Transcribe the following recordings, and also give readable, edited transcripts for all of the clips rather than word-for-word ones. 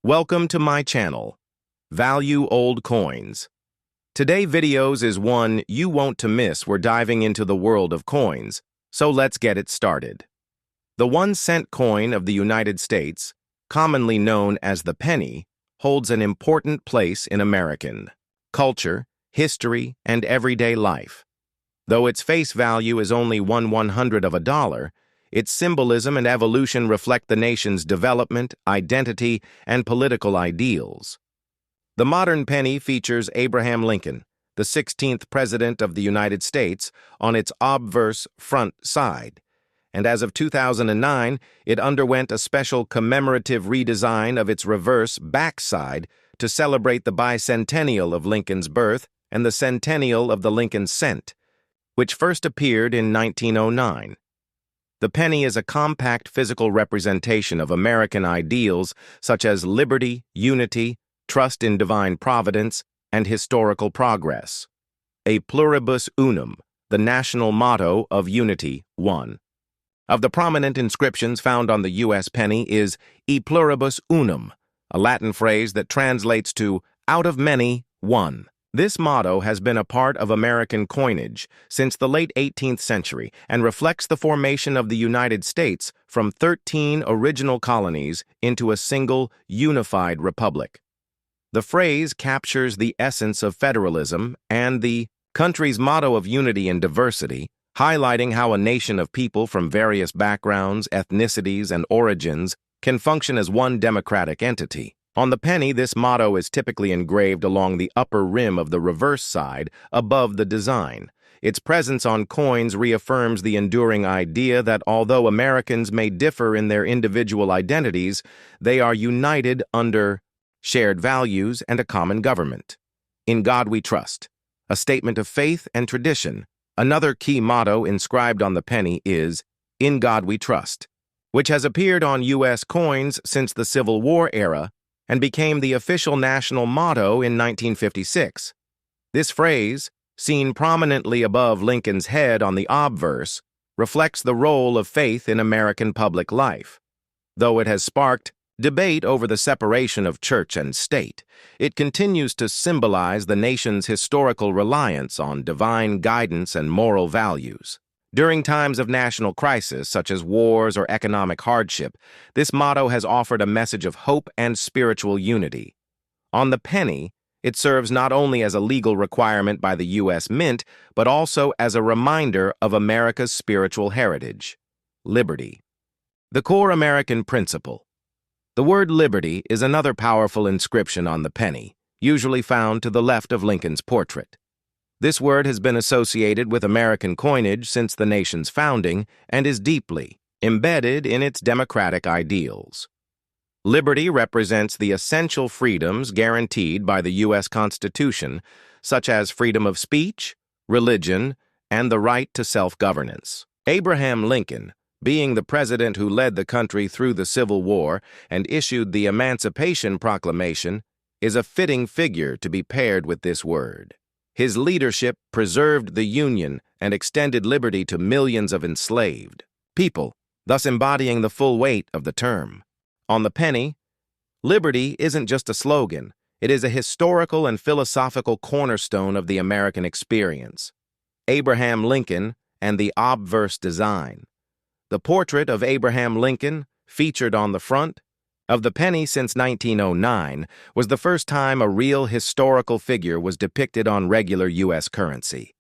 Welcome to my channel, Value Old Coins. Today videos is one you won't to miss. We're diving into the world of coins, so let's get it started. The 1-cent coin of the United States, commonly known as the penny, holds an important place in American culture, history, and everyday life. Though its face value is only 1/100th of a dollar, its symbolism and evolution reflect the nation's development, identity, and political ideals. The modern penny features Abraham Lincoln, the 16th President of the United States, on its obverse front side, and as of 2009, it underwent a special commemorative redesign of its reverse backside to celebrate the bicentennial of Lincoln's birth and the centennial of the Lincoln cent, which first appeared in 1909. The penny is a compact physical representation of American ideals such as liberty, unity, trust in divine providence, and historical progress. A pluribus unum, the national motto of unity, one. Of the prominent inscriptions found on the U.S. penny is E pluribus unum, a Latin phrase that translates to out of many, one. This motto has been a part of American coinage since the late 18th century and reflects the formation of the United States from 13 original colonies into a single, unified republic. The phrase captures the essence of federalism and the country's motto of unity and diversity, highlighting how a nation of people from various backgrounds, ethnicities, and origins can function as one democratic entity. On the penny, this motto is typically engraved along the upper rim of the reverse side above the design. Its presence on coins reaffirms the enduring idea that although Americans may differ in their individual identities, they are united under shared values and a common government. In God we trust, a statement of faith and tradition. Another key motto inscribed on the penny is, In God we trust, which has appeared on U.S. coins since the Civil War era and became the official national motto in 1956. This phrase, seen prominently above Lincoln's head on the obverse, reflects the role of faith in American public life. Though it has sparked debate over the separation of church and state, it continues to symbolize the nation's historical reliance on divine guidance and moral values. During times of national crisis, such as wars or economic hardship, this motto has offered a message of hope and spiritual unity. On the penny, it serves not only as a legal requirement by the U.S. Mint, but also as a reminder of America's spiritual heritage, liberty. The core American principle. The word liberty is another powerful inscription on the penny, usually found to the left of Lincoln's portrait. This word has been associated with American coinage since the nation's founding and is deeply embedded in its democratic ideals. Liberty represents the essential freedoms guaranteed by the U.S. Constitution, such as freedom of speech, religion, and the right to self-governance. Abraham Lincoln, being the president who led the country through the Civil War and issued the Emancipation Proclamation, is a fitting figure to be paired with this word. His leadership preserved the Union and extended liberty to millions of enslaved people, thus embodying the full weight of the term. On the penny, liberty isn't just a slogan, it is a historical and philosophical cornerstone of the American experience. Abraham Lincoln and the obverse design. The portrait of Abraham Lincoln, featured on the front of the penny since 1909, was the first time a real historical figure was depicted on regular U.S. currency.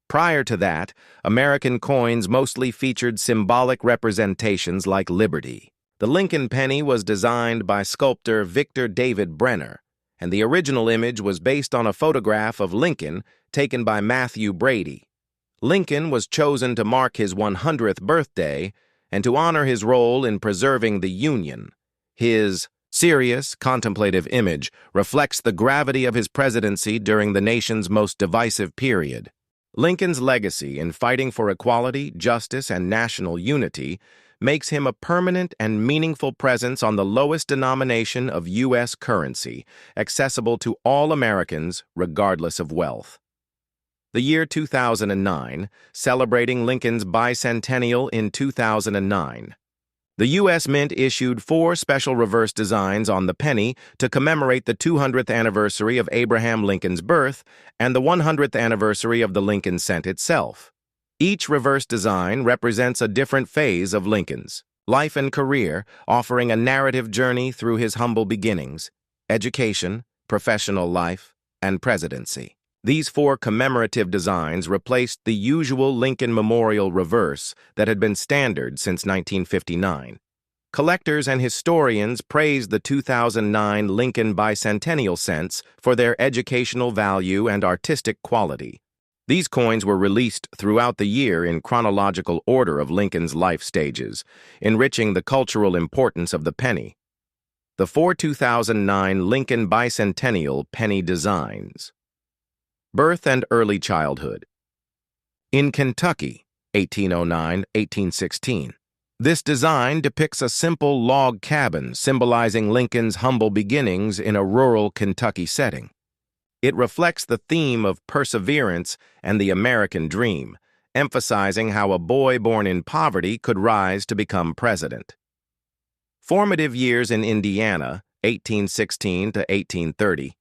Prior to that, American coins mostly featured symbolic representations like liberty. The Lincoln penny was designed by sculptor Victor David Brenner, and the original image was based on a photograph of Lincoln taken by Matthew Brady. Lincoln was chosen to mark his 100th birthday and to honor his role in preserving the Union. His serious, contemplative image reflects the gravity of his presidency during the nation's most divisive period. Lincoln's legacy in fighting for equality, justice, and national unity makes him a permanent and meaningful presence on the lowest denomination of U.S. currency, accessible to all Americans regardless of wealth. The year 2009, celebrating Lincoln's bicentennial in 2009. The U.S. Mint issued 4 special reverse designs on the penny to commemorate the 200th anniversary of Abraham Lincoln's birth and the 100th anniversary of the Lincoln cent itself. Each reverse design represents a different phase of Lincoln's life and career, offering a narrative journey through his humble beginnings, education, professional life, and presidency. These 4 commemorative designs replaced the usual Lincoln Memorial reverse that had been standard since 1959. Collectors and historians praised the 2009 Lincoln Bicentennial cents for their educational value and artistic quality. These coins were released throughout the year in chronological order of Lincoln's life stages, enriching the cultural importance of the penny. The 4 2009 Lincoln Bicentennial penny designs. Birth and early childhood. In Kentucky, 1809-1816. This design depicts a simple log cabin symbolizing Lincoln's humble beginnings in a rural Kentucky setting. It reflects the theme of perseverance and the American dream, emphasizing how a boy born in poverty could rise to become president. Formative years in Indiana, 1816 to 1830.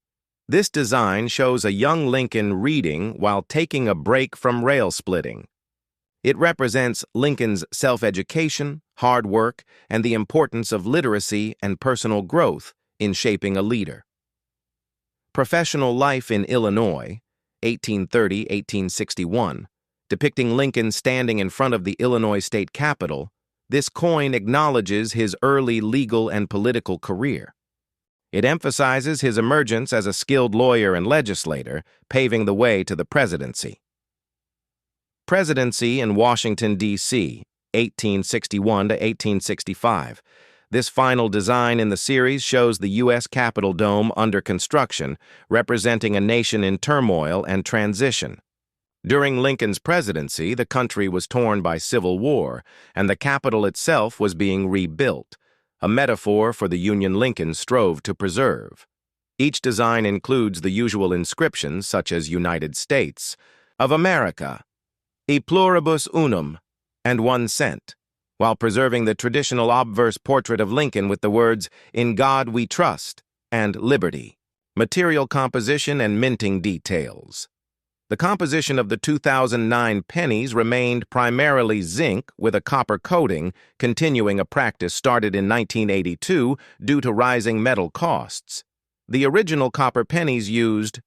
This design shows a young Lincoln reading while taking a break from rail splitting. It represents Lincoln's self-education, hard work, and the importance of literacy and personal growth in shaping a leader. Professional life in Illinois, 1830-1861, depicting Lincoln standing in front of the Illinois state capitol. This coin acknowledges his early legal and political career. It emphasizes his emergence as a skilled lawyer and legislator, paving the way to the presidency. Presidency in Washington, D.C., 1861 to 1865. This final design in the series shows the U.S. Capitol dome under construction, representing a nation in turmoil and transition. During Lincoln's presidency, the country was torn by civil war, and the Capitol itself was being rebuilt, a metaphor for the Union Lincoln strove to preserve. Each design includes the usual inscriptions such as United States of America, E pluribus unum, and 1 cent, while preserving the traditional obverse portrait of Lincoln with the words, "In God we trust," and "Liberty." Material composition and minting details. The composition of the 2009 pennies remained primarily zinc with a copper coating, continuing a practice started in 1982 due to rising metal costs. The original copper pennies used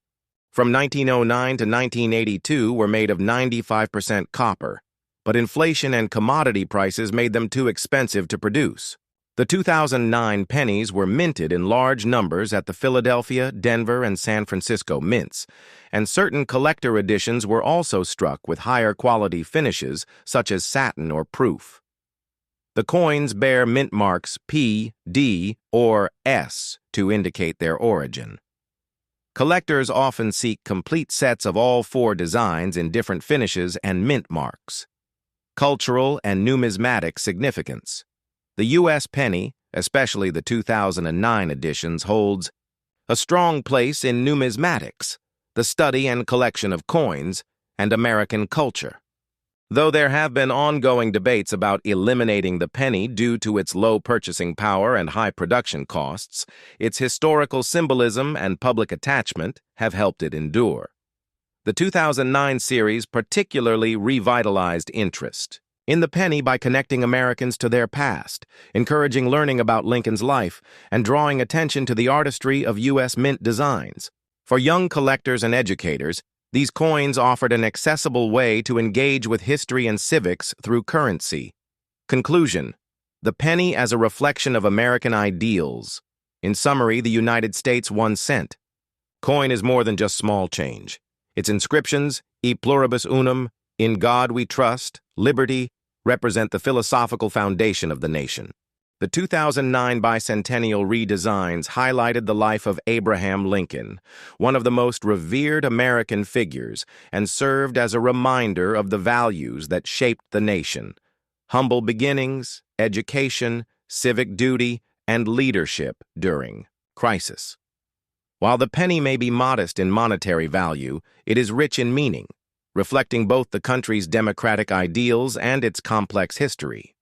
from 1909 to 1982 were made of 95% copper, but inflation and commodity prices made them too expensive to produce. The 2009 pennies were minted in large numbers at the Philadelphia, Denver, and San Francisco mints, and certain collector editions were also struck with higher quality finishes such as satin or proof. The coins bear mint marks P, D, or S to indicate their origin. Collectors often seek complete sets of all 4 designs in different finishes and mint marks. Cultural and numismatic significance. The U.S. penny, especially the 2009 editions, holds a strong place in numismatics, the study and collection of coins, and American culture. Though there have been ongoing debates about eliminating the penny due to its low purchasing power and high production costs, its historical symbolism and public attachment have helped it endure. The 2009 series particularly revitalized interest in the penny by connecting Americans to their past, encouraging learning about Lincoln's life, and drawing attention to the artistry of U.S. mint designs. For young collectors and educators, these coins offered an accessible way to engage with history and civics through currency. Conclusion: the penny as a reflection of American ideals. In summary, the United States 1 cent coin is more than just small change. Its inscriptions, E pluribus unum, In God we trust, Liberty, represent the philosophical foundation of the nation. The 2009 bicentennial redesigns highlighted the life of Abraham Lincoln, one of the most revered American figures, and served as a reminder of the values that shaped the nation: humble beginnings, education, civic duty, and leadership during crisis. While the penny may be modest in monetary value, it is rich in meaning, reflecting both the country's democratic ideals and its complex history.